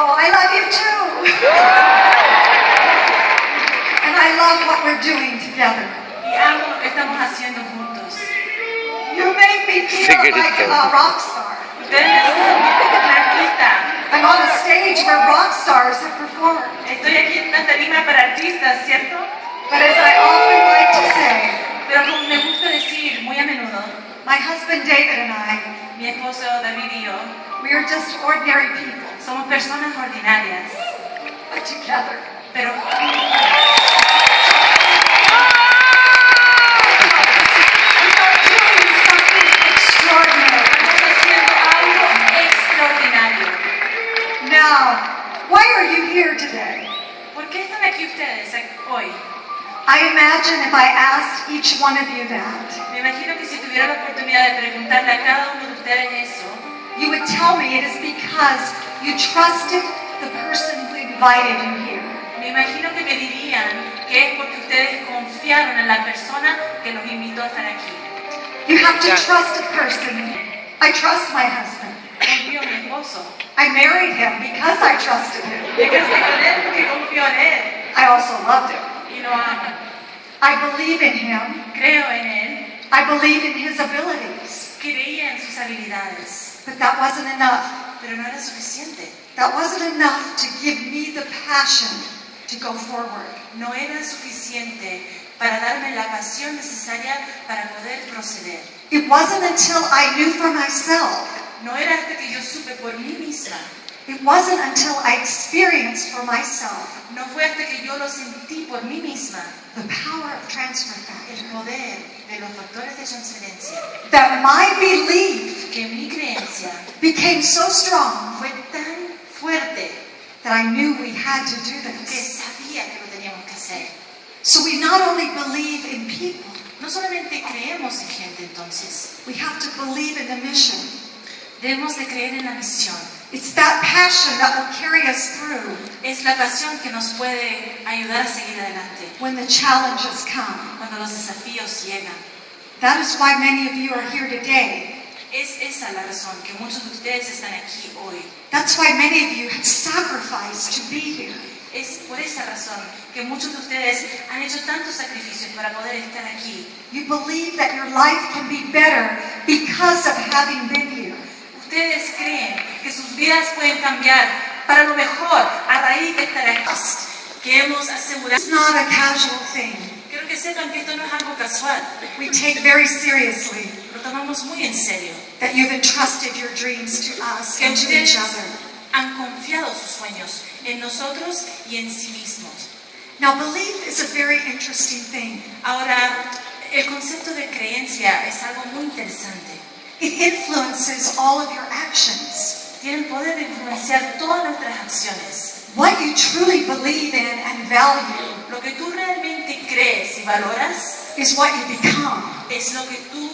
Oh, I love you too. And I love what we're doing together. Y amo lo que estamos haciendo juntos. You make me feel like a rock star. Ustedes me hacen sentir como una artista. I'm on a stage where rock stars have performed. Estoy aquí en una tarima para artistas, ¿cierto? But as I often like to say, Pero como me gusta decir muy a menudo, my husband David and I, mi esposo David y yo, we are just ordinary people, somos personas ordinarias, but together. pero Now, why are you here today? ¿por qué están aquí ustedes hoy? I imagine if I asked each one of you that, Me imagino que si tuviera la oportunidad de preguntarle a cada uno de ustedes eso, you would tell me it is because you trusted the person who invited you here. me imagino que me dirían que es porque ustedes confiaron en la persona que los invitó a estar aquí. You have to trust a person. I trust my husband. Confío en mi esposo. I married him because I trusted him. Me casé con él porque confío en él I also loved him. y lo amo. I believe in him. Creo en él, I believe in his abilities. creía en sus habilidades, But that wasn't enough. pero no era suficiente. That wasn't enough to give me the passion to go forward. No era suficiente para darme la pasión necesaria para poder proceder. It wasn't until I knew for myself. No era hasta que yo supe por mí misma. It wasn't until I experienced for myself No fue hasta que yo lo sentí por mí misma, the power of transfer el factor, poder de los factores de transferencia, that my belief que mi creencia became so strong fue tan fuerte that I knew we had to do que this. sabía que lo teníamos que hacer. So we not only believe in people, No solamente creemos en gente entonces, we have to believe in the mission. debemos de creer en la misión. It's that passion that will carry us through Es la pasión que nos puede ayudar a seguir adelante when the challenges come. cuando los desafíos llegan. That is why many of you are here today. Es esa la razón que muchos de ustedes están aquí hoy. That's why many of you have sacrificed to be here. Es por esa razón que muchos de ustedes han hecho tantos sacrificios para poder estar aquí. You believe that your life can be better because of having been here. Ustedes creen que sus vidas pueden cambiar para lo mejor a raíz de estar aquí. Que hemos asegurado. It's not a casual thing. Quiero que sepan que esto no es algo casual. We take very seriously Lo tomamos muy en serio. that you've entrusted your dreams to us Que and to each ustedes other. han confiado sus sueños en nosotros y en sí mismos. Now, belief is a very interesting thing. Ahora, el concepto de creencia es algo muy interesante. It influences all of your actions. Tiene el poder de influenciar todas nuestras acciones. What you truly believe in and value Lo que tú realmente crees y valoras is what you become. es lo que tú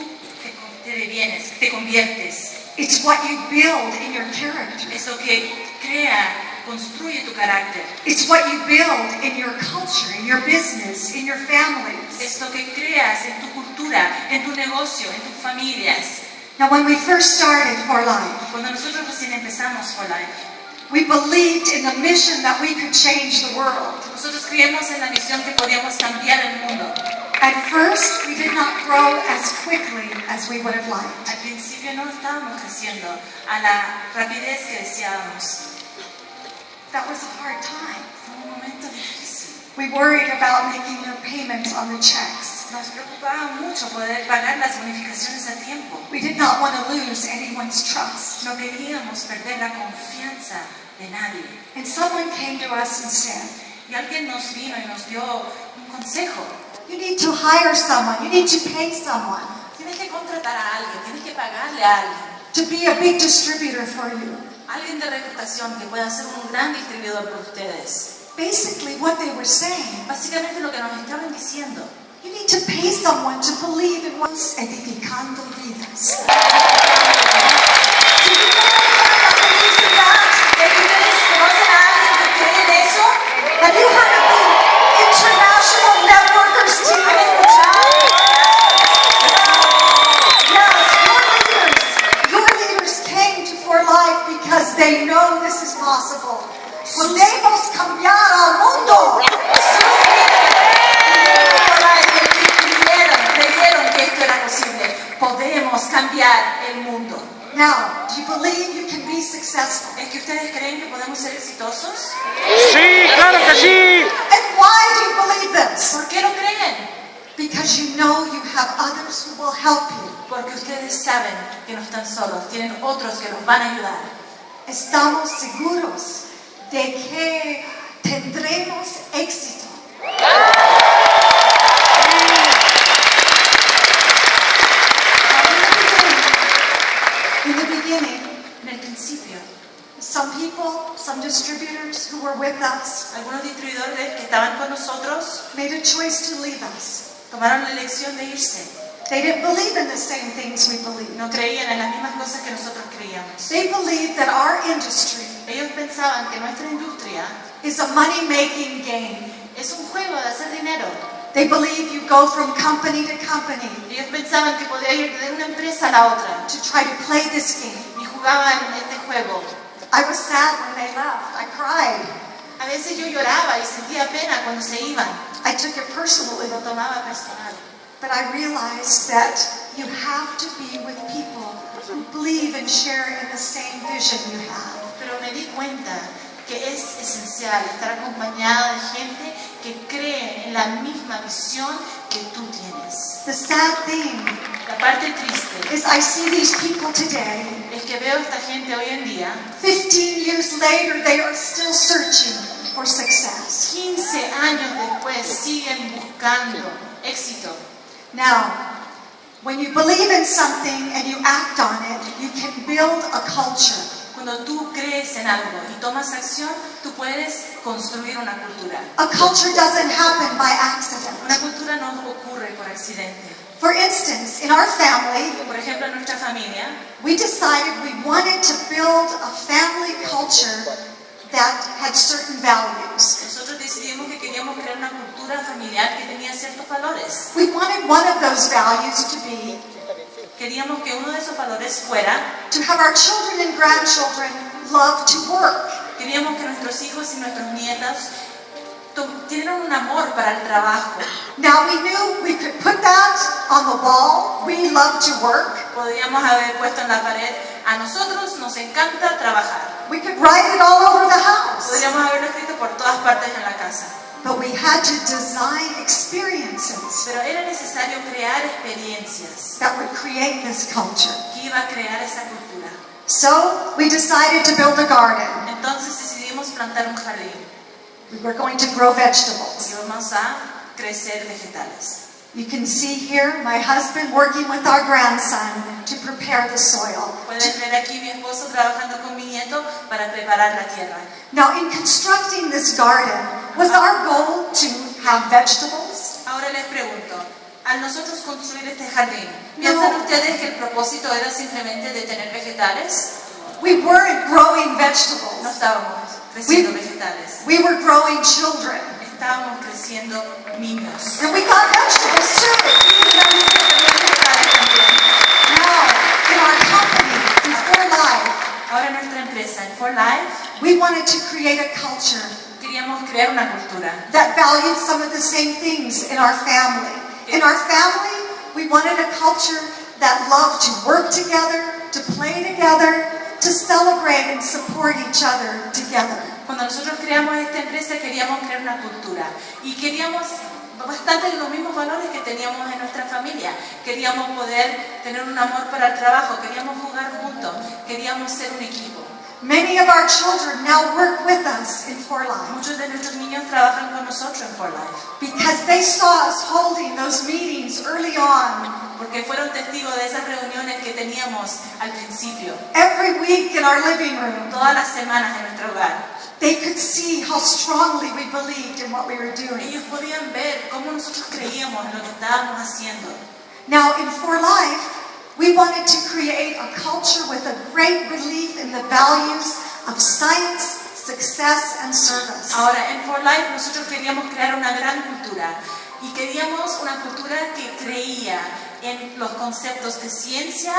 te devienes, te conviertes. It's what you build in your character. Es lo que crea, construye tu carácter. It's what you build in your culture, in your business, in your families. Es lo que creas en tu cultura, en tu negocio, en tus familias. Now, when we first started For Life, Cuando nosotros recién empezamos For Life, we believed in the mission that we could change the world. nosotros creemos en la misión que podíamos cambiar el mundo. At first, we did not grow as quickly as we would have liked. Al principio no estábamos creciendo a la rapidez que deseábamos. That was a hard time. Fue un momento difícil. We worried about making your payments on the checks. Nos preocupaba mucho poder pagar las bonificaciones a tiempo. We did not want to lose anyone's trust. No queríamos perder la confianza de nadie. And someone came to us and said, Y alguien nos vino y nos dio un consejo. you need to hire someone, you need to pay someone Tienes que contratar a alguien, tienes que pagarle a alguien. to be a big distributor for you. Alguien de reputación que pueda ser un gran distribuidor por ustedes. Basically, what they were saying, Básicamente lo que nos estaban diciendo. you need to pay someone to believe in what's edificando vidas. ¿Ustedes conocen a alguien que cree en eso? Have you heard of the International Networkers team? ¿Han escuchado? Yes, your leaders came to For Life because they know this is possible. Podemos cambiar al mundo. Creyeron que esto era posible. Podemos cambiar el mundo. Now, do you believe you can be successful? ¿Es que ustedes creen que podemos ser exitosos? Sí, claro que sí. And why do you believe this? ¿Por qué lo creen? Because you know you have others who will help you. Porque ustedes saben que no están solos, tienen otros que los van a ayudar. Estamos seguros de que tendremos éxito. In the beginning, En el principio, some people, some distributors who were with us algunos distribuidores que estaban con nosotros made a choice to leave us. tomaron la elección de irse. They didn't believe in the same things we believe. No creían en las mismas cosas que nosotros creíamos. They believed that our industry Ellos pensaban que nuestra industria is a money-making game. es un juego de hacer dinero. They believe you go from company to company Ellos pensaban que podía ir de una empresa a la otra to try to play this game. y jugaban este juego. I was sad when they left. I cried. A veces yo lloraba y sentía pena cuando se iban. I took it personally. Lo tomaba personal. But I realized that you have to be with people who believe and share in the same vision you have. Pero me di cuenta que es esencial estar acompañada de gente que cree en la misma visión que tú tienes. The sad thing La parte triste is I see these people today. es que veo a esta gente hoy en día, 15 years later, they are still searching for success. 15 años después, siguen buscando éxito. Now, when you believe in something and you act on it, you can build a culture. Cuando tú crees en algo y tomas acción, tú puedes construir una cultura. A culture doesn't happen by accident. Una cultura no ocurre por accidente. For instance, in our family, Por ejemplo, en nuestra familia, we decided we wanted to build a family culture that had certain values. nosotros decidimos que queríamos crear una cultura familiar que tenía ciertos valores. We wanted one of those values to be Queríamos que uno de esos valores fuera, to have our children and grandchildren love to work. queríamos que nuestros hijos y nuestros nietos tuvieran un amor para el trabajo. Now we knew we could put that on the wall. We love to work. Podríamos haber puesto en la pared, a nosotros nos encanta trabajar. We could write it all over the house. Podríamos haberlo escrito por todas partes en la casa. But we had to design experiences Pero era necesario crear experiencias that would create this culture. que iba a crear esa cultura. So we decided to build a garden. Entonces decidimos plantar un jardín We were going to grow vegetables. y vamos a crecer vegetales. You can see here my husband working with our grandson to prepare the soil. Pueden ver aquí mi esposo trabajando con mi nieto para preparar la tierra. Now, in constructing this garden, was our goal to have vegetables? Ahora les pregunto, al nosotros construir este jardín, ¿piensan ustedes que el propósito era simplemente de tener vegetales? We weren't growing No vegetables. estábamos creciendo vegetales, We were growing children. estábamos creciendo niños. And we got vegetables too. Now, in our company, Before Life, Ahora en nuestra empresa, en For Life, we wanted to create a culture queríamos crear una cultura that valued some of the same things in our family. In our family, we wanted a culture that loved to work together, to play together, to celebrate and support each other together. Cuando nosotros creamos esta empresa queríamos crear una cultura y queríamos bastante de los mismos valores que teníamos en nuestra familia. Queríamos poder tener un amor para el trabajo, queríamos jugar juntos, queríamos ser un equipo. Many of our children now work with us in For Life Muchos de nuestros niños trabajan con nosotros en For Life because they saw us holding those meetings early on. porque fueron testigos de esas reuniones que teníamos al principio, Every week in our living room, todas las semanas en nuestro hogar. they could see how strongly we believed in what we were doing. Ellos podían ver cómo nosotros creíamos en lo que estábamos haciendo. Now, in For Life, we wanted to create a culture with a great belief in the values of science, success, and service. Ahora, en For Life nosotros queríamos crear una gran cultura y queríamos una cultura que creía en los conceptos de ciencia,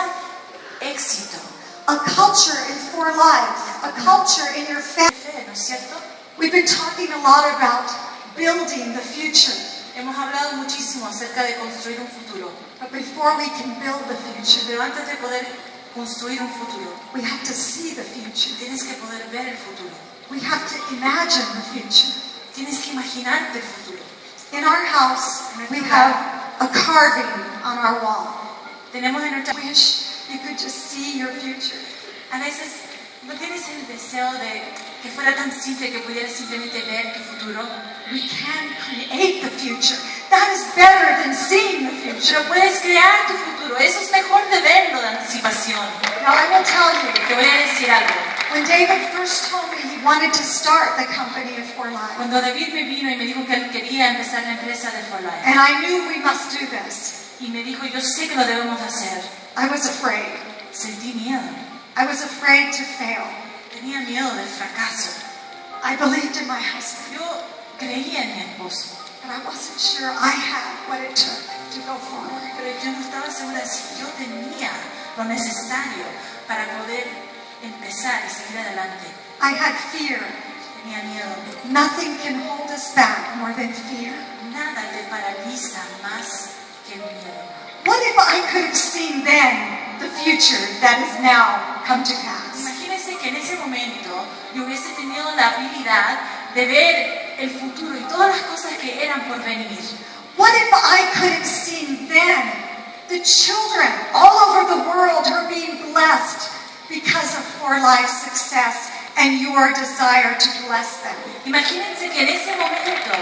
éxito. A culture in For Life, a culture in your family Fe, ¿no es cierto? We've been talking a lot about building the future. Hemos hablado muchísimo acerca de construir un futuro. But before we can build the future, Pero antes de poder construir un futuro, we have to see the future. tienes que poder ver el futuro. We have to imagine the future. Tienes que imaginarte el futuro. In our house, we have a carving on our wall. Tenemos en nuestra... Wish you could just see your future. A veces no tienes el deseo de que fuera tan simple que pudieras simplemente ver tu futuro. We can create the future. That is better than seeing the future. Pero puedes crear tu futuro. Eso es mejor de verlo de anticipación. Now I will tell you, Te voy a decir algo. when David first told me he wanted to start the company of For Life, Cuando David me vino y me dijo que él quería empezar la empresa de For Life, and I knew we must do this, y me dijo, yo sé que lo debemos hacer, I was afraid. sentí miedo. I was afraid to fail. Tenía miedo del fracaso. I believed in my husband, Yo creía en mi esposo, but I wasn't sure I had what it took to go forward. pero yo no estaba segura si yo tenía lo necesario para poder empezar y seguir adelante. I had fear. Tenía miedo. Nothing can hold us back more than fear. Nada te paraliza más que el miedo. What if I could have seen then the future that is now come to pass? Imagínense que en ese momento yo hubiese tenido la habilidad de ver el futuro y todas las cosas que eran por venir. What if I could have seen then the children all over the world who are being blessed because of For Life's success and your desire to bless them? Imagínense que en ese momento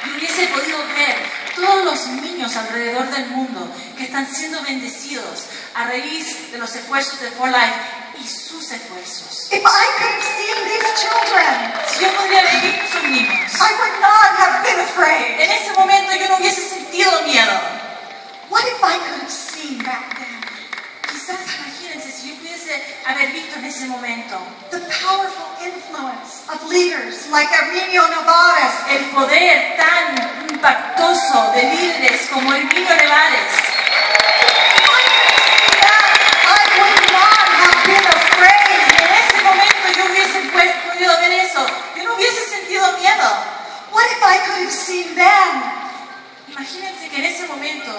yo hubiese podido ver todos los niños alrededor del mundo que están siendo bendecidos a raíz de los esfuerzos de For Life y sus esfuerzos. If I could have seen these children, Si yo podría haber visto a esos niños, I would not have been afraid. en ese momento yo no hubiese sentido miedo. What if I could have seen back then Quizás imagínense si yo pudiese haber visto en ese momento the powerful influence of leaders like Arminio Navarez, el poder tan impactoso de líderes como el niño Nevares. I would not have been afraid. En ese momento yo hubiese podido ver eso, yo no hubiese sentido miedo. What if I could have seen then Imagínense que en ese momento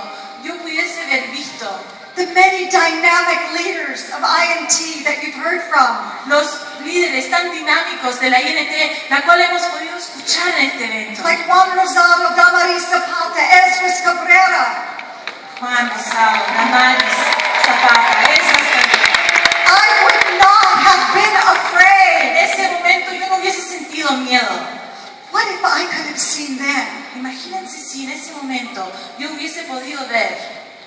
yo pudiese haber visto the many dynamic leaders of INT that you've heard from? los líderes tan dinámicos de la INT, la cual hemos podido escuchar en este evento. Like Juan Rosado, Damaris Zapata, Esdras Cabrera. Juan Rosado, Damaris, Zapata, esas personas. I would not have been En afraid. ese momento yo no hubiese sentido miedo. What if I could have seen then Imagínense si en ese momento yo hubiese podido ver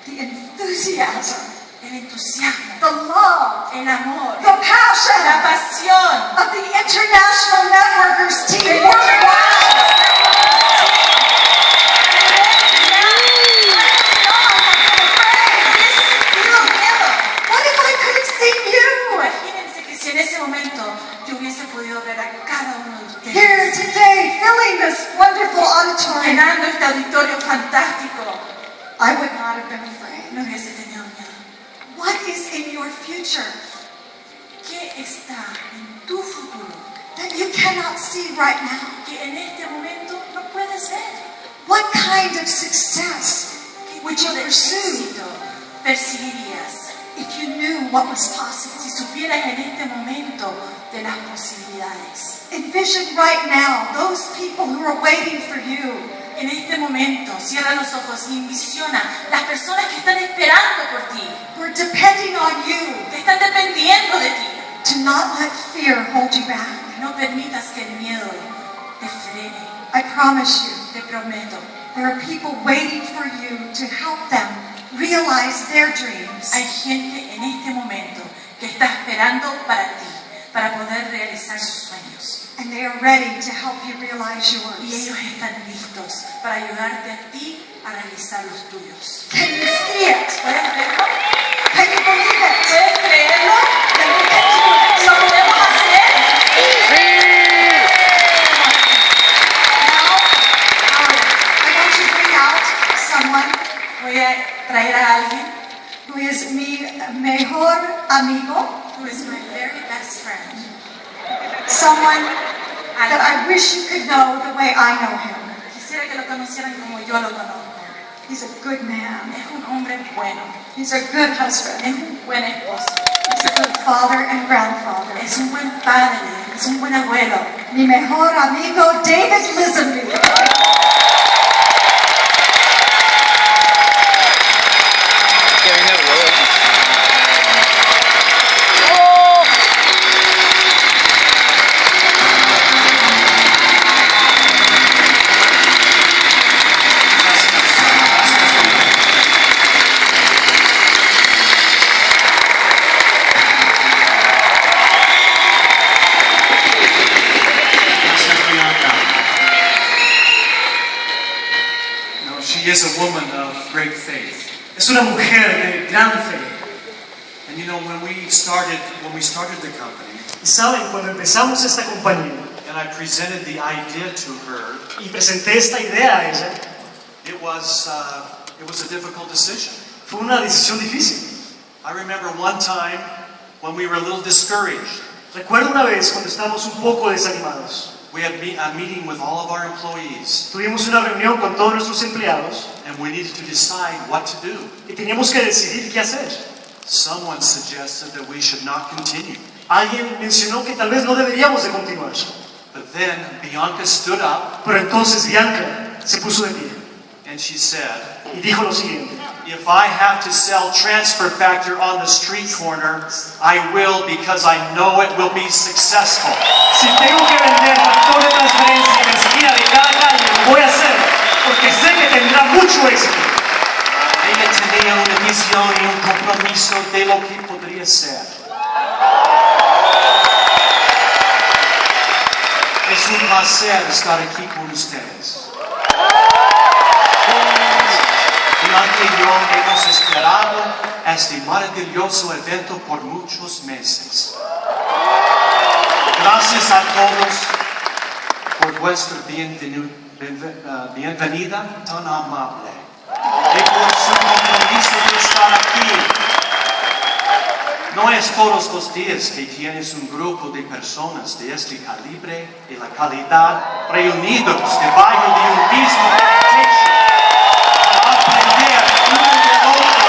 the enthusiasm, el entusiasmo, the love, el amor, the passion la pasión of the International Networkers team del worldwide? What if I could have seen you Imagínense que si en ese momento yo hubiese podido ver a cada uno de here ustedes today filling this wonderful auditorium? llenando este auditorio fantástico, I would not have been afraid. no hubiese tenido miedo. What is in your future ¿Qué está en tu futuro that you cannot see right now? que en este momento no puedes ver? What kind of success ¿Qué would tipo you de pursue éxito perseguirías if you knew what was possible? si supieras en este momento de las posibilidades? Envision right now those people who are waiting for you. En este momento, cierra los ojos y visiona las personas que están esperando por ti, Who are depending on you que están dependiendo de ti. to not let fear hold you back. No permitas que el miedo te frene. I promise you, Te prometo, there are people waiting for you to help them realize their dreams. hay gente en este momento que está esperando para ti, para poder realizar sus sueños. And they are ready to help you realize Y yours. ellos están listos para ayudarte a ti a realizar los tuyos. Can you see it? ¿Puedes verlo? Can you believe it? ¿Puedes creerlo? That we can do it? ¿Lo podemos hacer? Now, I want to bring out someone Voy a traer a alguien who is mi mejor amigo, who is my very best friend. someone that I wish you could know the way I know him. Quisiera que lo conocieran como yo lo conozco. He's a good man. Es un hombre bueno. He's a good husband. Es un buen esposo. He's a good father and grandfather. Es un buen padre. Es un buen abuelo. Mi mejor amigo, David lesonbee. She is a woman of great faith. Es una mujer de gran fe. And you know, when we started the company, Y saben, cuando empezamos esta compañía and I presented the idea to her, y presenté esta idea a ella, it was a difficult decision. fue una decisión difícil. I remember one time when we were a little discouraged. Recuerdo una vez cuando estábamos un poco desanimados. We had a meeting with all of our employees, Tuvimos una reunión con todos nuestros empleados and we needed to decide what to do. y teníamos que decidir qué hacer. Someone suggested that we should not continue. Alguien mencionó que tal vez no deberíamos de continuar. But then Bianca stood up Pero entonces Bianca se puso de pie and she said, y dijo lo siguiente: if I have to sell transfer factor on the street corner, I will, because I know it will be successful. si tengo que vender factor de transferencia en la esquina de cada calle, lo voy a hacer porque sé que tendrá mucho éxito. Ella tenía una visión y un compromiso de lo que podría ser. Es un placer estar aquí con ustedes. Bianca y yo hemos esperado este maravilloso evento por muchos meses. Gracias a todos por vuestra bienvenida tan amable y por su compromiso de estar aquí. No es todos los días que tienes un grupo de personas de este calibre y la calidad reunidos debajo de un mismo techo para aprender uno del otro.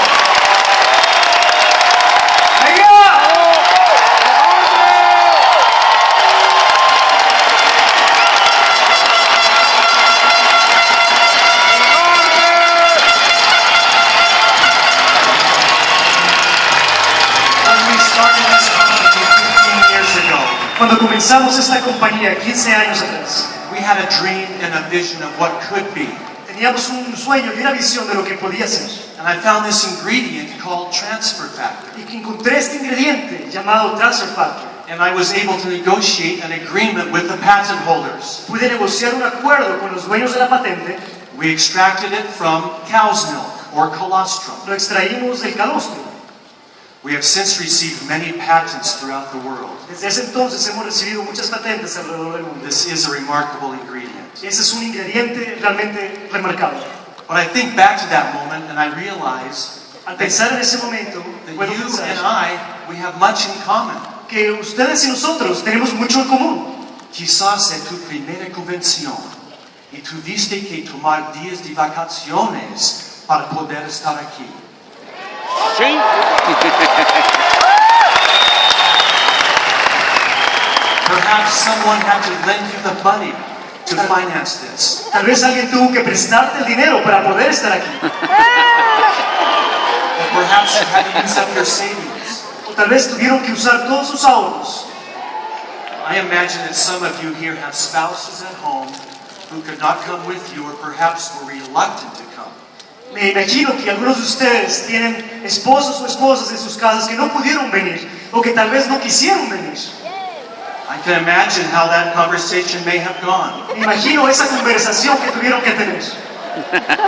Cuando comenzamos esta compañía 15 años atrás, We had a dream and a vision of what could be. teníamos un sueño y una visión de lo que podía ser. And I found this ingredient called transfer factor. Y que encontré este ingrediente llamado transfer factor. And I was able to negotiate an agreement with the patent holders. Pude negociar un acuerdo con los dueños de la patente. We extracted it from cow's milk or colostrum. Lo extraímos del calostro. We have since received many patents throughout the world. Desde ese entonces hemos recibido muchas patentes alrededor del mundo. This is a remarkable ingredient. Ese es un ingrediente realmente remarcable. But I think back to that moment and I realize Al pensar en ese momento, that puedo you pensar and we have much in common. que ustedes y nosotros tenemos mucho en común. Quizás es tu primera convención y tuviste que tomar días de vacaciones para poder estar aquí. Sí. Perhaps someone had to lend you the money to finance this. Tal vez alguien tuvo que prestarte el dinero para poder estar aquí. Or perhaps you had to use up your savings. O tal vez tuvieron que usar todos sus ahorros. I imagine that some of you here have spouses at home who could not come with you or perhaps were reluctant to come. Me imagino que algunos de ustedes tienen esposos o esposas en sus casas que no pudieron venir o que tal vez no quisieron venir. I can imagine how that conversation may have gone. Me imagino esa conversación que tuvieron que tener.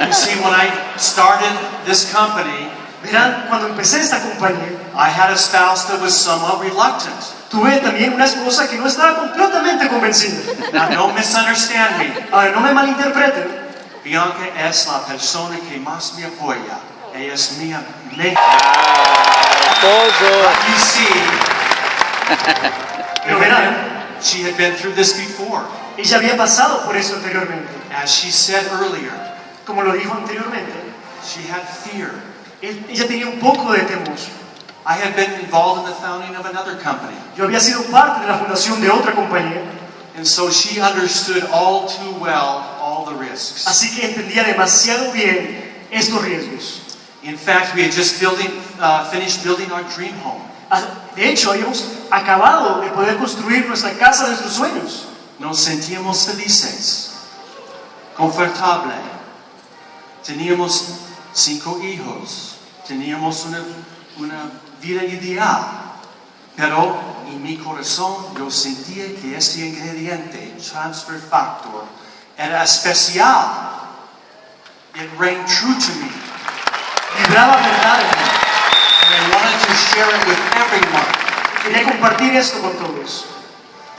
You see, when I started this company, Verán, cuando empecé esta compañía, I had a spouse that was somewhat reluctant. tuve también una esposa que no estaba completamente convencida. Now, don't misunderstand me. Ahora, no me malinterpreten. Bianca es la persona que más me apoya. Ella es mía. Esposo. You see, Pero verán, She had been through this before. Ella había pasado por eso anteriormente. As she said earlier, Como lo dijo anteriormente, she had fear. ella tenía un poco de temor. I had been involved in the founding of another company, Yo había sido parte de la fundación de otra compañía, and so she understood all too well all the risks. así que entendía demasiado bien estos riesgos. In fact, we had just finished building our dream home. De hecho, habíamos acabado de poder construir nuestra casa de nuestros sueños. Nos sentíamos felices, confortable. Teníamos 5 hijos. Teníamos una vida ideal. Pero en mi corazón yo sentía que este ingrediente, transfer factor, era especial. It rang true to me. Vibraba verdad en mí. And I wanted to share it with everyone. Quería compartir esto con todos.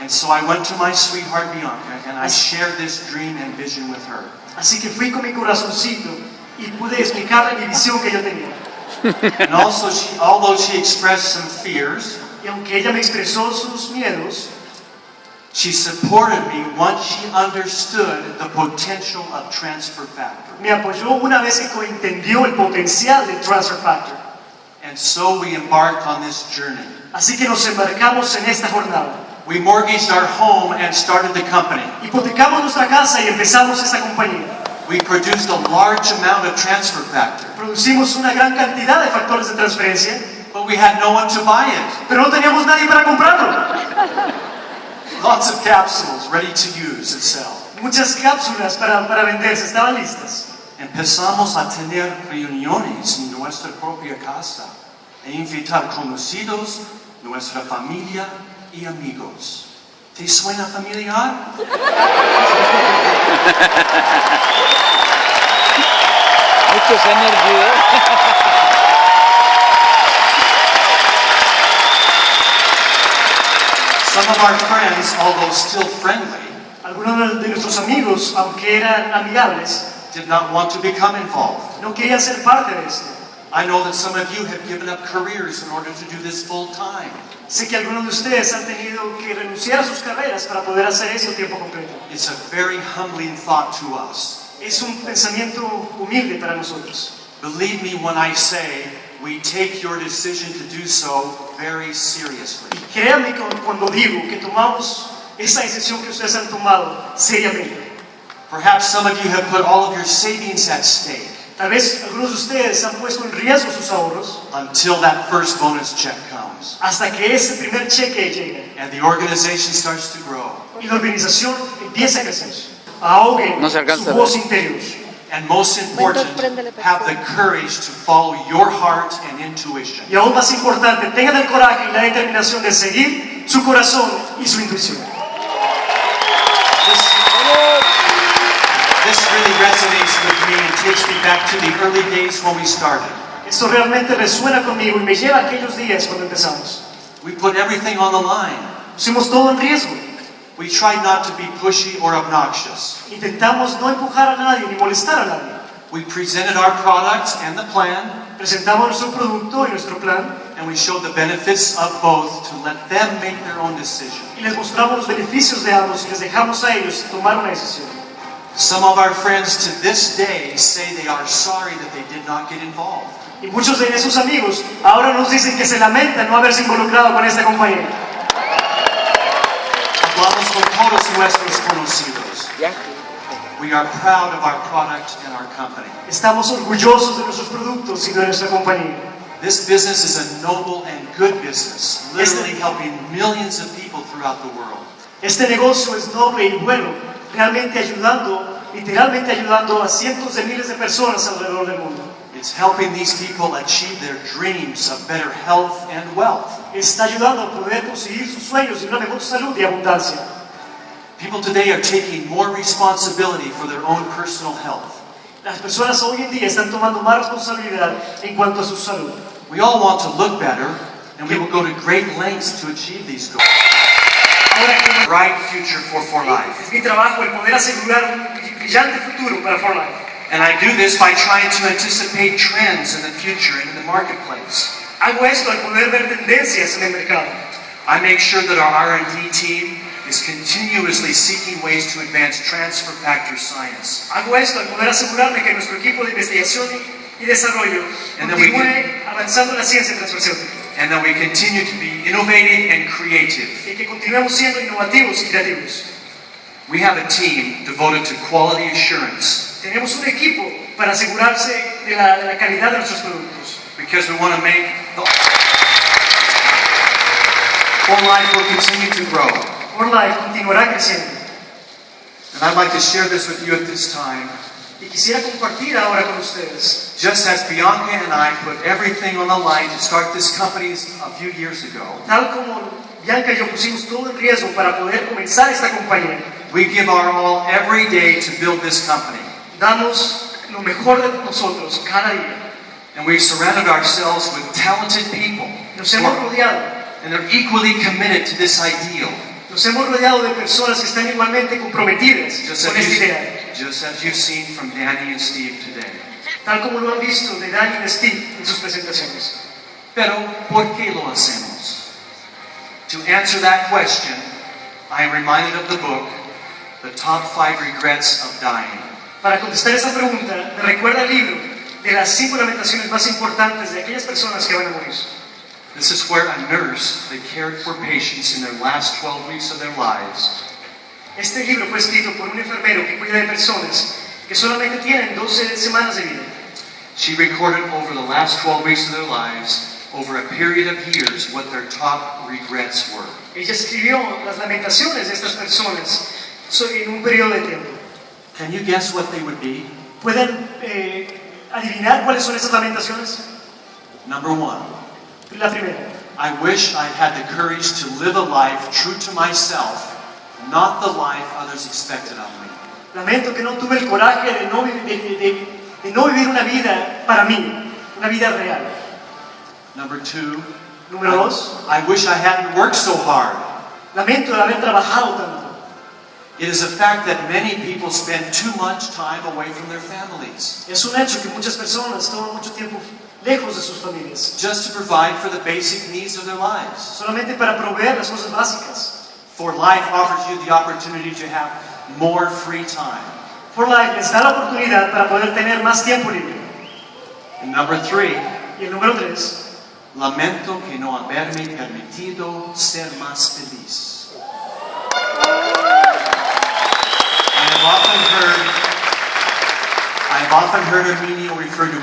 And so I went to my sweetheart Bianca and I shared this dream and vision with her. Así que fui con mi corazoncito y pude explicarle mi visión que yo tenía. And also, although she expressed some fears, Y aunque ella me expresó sus miedos, she supported me once she understood the potential of transfer factor. me apoyó una vez que entendió el potencial del transfer factor. And so we embarked on this journey. Así que nos embarcamos en esta jornada. We mortgaged our home and started the company. Hipotecamos nuestra casa y empezamos esta compañía. We produced a large amount of transfer factor, Producimos una gran cantidad de factores de transferencia, but we had no one to buy it. pero no teníamos nadie para comprarlo. Lots of capsules ready to use and sell. Muchas cápsulas para venderse estaban listas. Empezamos a tener reuniones en nuestra propia casa e invitar conocidos, nuestra familia y amigos. ¿Te suena familiar? Muchos años de Some of our friends, although still friendly, Algunos de nuestros amigos, aunque eran amigables, did not want to become involved. no querían ser parte de esto. I know that some of you have given up careers in order to do this full time. Sé que algunos de ustedes han tenido que renunciar a sus carreras para poder hacer esto a tiempo completo. It's a very humbling thought to us. Es un pensamiento humilde para nosotros. Believe me when I say we take your decision to do so very seriously. Y créanme cuando digo que tomamos esa decisión que ustedes han tomado seriamente. Perhaps some of you have put all of your savings at stake Tal vez algunos de ustedes han puesto en riesgo sus ahorros until that first bonus check comes hasta que ese primer cheque llegue and the organization starts to grow. y la organización empieza a crecer. Ahoguen No se alcanza su a voz ver. interior. And most important, have the courage to follow your heart and intuition. Y aún más importante, tengan el coraje y la determinación de seguir su corazón y su intuición. This really resonates with me and takes me back to the early days when we started. Esto realmente resuena conmigo y me lleva a aquellos días cuando empezamos. We put everything on the line. Pusimos todo en riesgo. We tried not to be pushy or obnoxious. Intentamos no empujar a nadie ni molestar a nadie. We presented our product and the plan, Presentamos nuestro producto y nuestro plan and we showed the benefits of both to let them make their own decision. y les mostramos los beneficios de ambos y les dejamos a ellos tomar una decisión. Some of our friends to this day say they are sorry that they did not get involved. Y muchos de esos amigos ahora nos dicen que se lamentan no haberse involucrado con esta compañía. Hablamos con todos nuestros conocidos. We are proud of our product and our company. Estamos orgullosos de nuestros productos y de nuestra compañía. This business is a noble and good business, literally helping millions of people throughout the world. Este negocio es noble y bueno, literalmente ayudando a cientos de miles de personas alrededor del mundo. It's helping these people achieve their dreams of better health and wealth. Está ayudando a poder conseguir sus sueños de una mejor salud y abundancia. People today are taking more responsibility for their own personal health. Las personas hoy en día están tomando más responsabilidad en cuanto a su salud. We all want to look better, and we will go to great lengths to achieve these goals. Ahora, Bright future for life. es mi trabajo el poder asegurar un brillante futuro para For Life. And I do this by trying to anticipate trends in the future in the marketplace. Hago esto al poder ver tendencias en el mercado. I make sure that our R&D team is continuously seeking ways to advance transfer factor science. Hago esto al poder asegurarme que nuestro equipo de investigación y desarrollo continúe avanzando en la ciencia transfarmacéutica. And that we continue to be innovative and creative. Y que continuemos siendo innovativos y creativos. We have a team devoted to quality assurance. Tenemos un equipo para asegurarse de la calidad de nuestros productos. Because we want to make For Life will continue to grow. For Life continuará creciendo. And I'd like to share this with you at this time. Y quisiera compartir ahora con ustedes. Just as Bianca and I put everything on the line to start this company a few years ago, Tal como Bianca y yo pusimos todo en riesgo para poder comenzar esta compañía, we give our all every day to build this company. damos lo mejor de nosotros cada día. And we've surrounded ourselves with talented people. Nos hemos rodeado. And they're equally committed to this ideal. Nos hemos rodeado de personas que están igualmente comprometidas con esta idea. Just as you've seen from Danny and Steve today. Tal como lo han visto de Danny y de Steve en sus presentaciones. Pero, ¿por qué lo hacemos? To answer that question, I am reminded of the book, The Top 5 Regrets of Dying. Para contestar esa pregunta, me recuerda el libro de las 5 lamentaciones más importantes de aquellas personas que van a morir. This is where a nurse that cared for patients in their last 12 weeks of their lives. Este libro fue escrito por un enfermero que cuida de personas que solamente tienen 12 semanas de vida. She recorded over the last 12 weeks of their lives, over a period of years, what their top regrets were. Ella escribió las lamentaciones de estas personas en un periodo de tiempo. Can you guess what they would be? ¿Pueden adivinar cuáles son esas lamentaciones? Number 1. La primera. I wish I had the courage to live a life true to myself, not the life others expected of me. Lamento que no tuve el coraje de no vivir una vida para mí, una vida real. Number 2. Número 2. I wish I hadn't worked so hard. Lamento de haber trabajado tanto. It is a fact that many people spend too much time away from their families. Es un hecho que muchas personas toman mucho tiempo lejos de sus familias. Just to provide for the basic needs of their lives. Solamente para proveer las cosas básicas. For Life offers you the opportunity to have more free time. For Life les da la oportunidad para poder tener más tiempo libre. And number 3. Y el número 3. Lamento que no haberme permitido ser más feliz. I have often heard Arminio refer to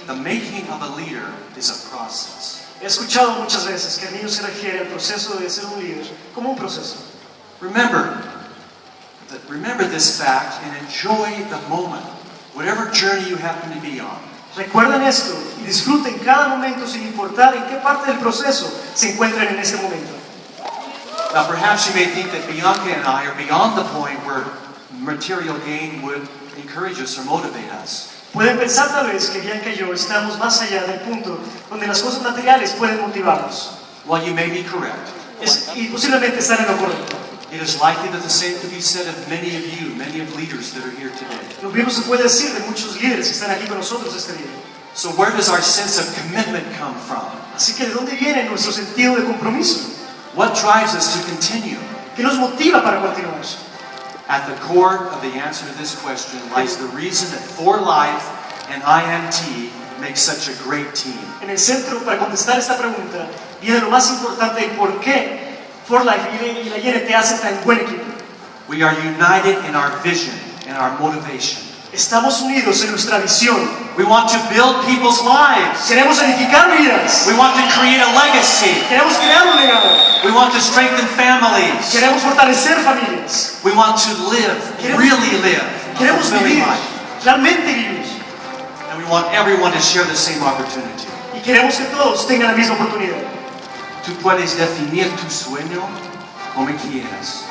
the making of a leader is a process. He escuchado muchas veces que Arminio se refiere al proceso de ser un líder como un proceso. Remember this fact and enjoy the moment, whatever journey you happen to be on. Recuerden esto y disfruten cada momento sin importar en qué parte del proceso se encuentren en este momento. Now perhaps you may think that Bianca and I are beyond the point where material gain would encourage us or motivate us. Pueden pensar tal vez que Bianca y yo estamos más allá del punto donde las cosas materiales pueden motivarnos. Well, you may be correct. Y posiblemente estar en lo correcto. It is likely that the same could be said of many of you, many of leaders that are here today. Lo mismo se puede decir de muchos líderes que están aquí con nosotros este día. So where does our sense of commitment come from? Así que ¿de dónde viene nuestro sentido de compromiso? What drives us to continue? ¿Qué nos motiva para continuar? At the core of the answer to this question lies the reason that For Life and IMT make such a great team. En el centro, para contestar esta pregunta, viene lo más importante de por qué For Life y la INT hacen tan buen equipo. We are united in our vision and our motivation. Estamos unidos en nuestra visión. We want to build people's lives. Queremos edificar vidas. We want to create a legacy. Queremos crear un legado. We want to strengthen families. Queremos fortalecer familias. We want to live, really live, a Queremos fulfilling vivir, life. realmente vivir. And we want everyone to share the same opportunity. Y queremos que todos tengan la misma oportunidad. Tú puedes definir tu sueño como quieras.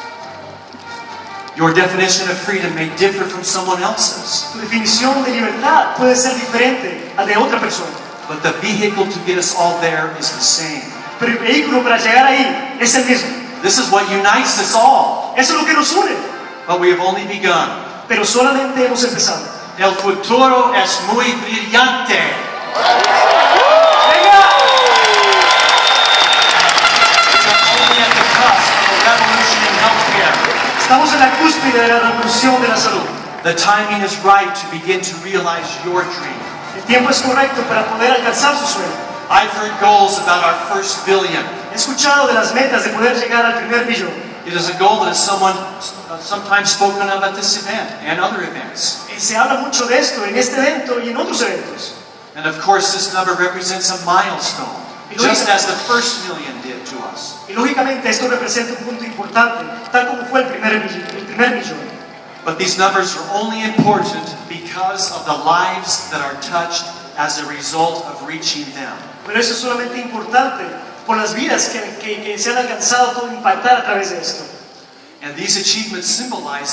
Your definition of freedom may differ from someone else's. Tu definición de libertad puede ser diferente a de otra persona. But the vehicle to get us all there is the same. Pero el vehículo para llegar ahí es el mismo. This is what unites us all. Eso es lo que nos une. But we have only begun. Pero solamente hemos empezado. El futuro es muy brillante. ¡Venga! Only at the cusp of a revolution in healthcare. Estamos en la cúspide de la revolución de la salud. The timing is right to begin to realize your dream. El tiempo es correcto para poder alcanzar su sueño. I've heard goals about our first billion. He escuchado de las metas de poder llegar al primer millón. It is a goal that is sometimes spoken of at this event and other events. Se habla mucho de esto en este evento y en otros eventos. And of course, this number represents a milestone, just as the first million did to us. Y lógicamente esto representa un punto importante, tal como fue el primer millón. But these numbers are only important because of the lives that are touched as a result of reaching them. Pero eso es solamente importante por las vidas que se han alcanzado, todo impactar a través de esto. And these achievements symbolize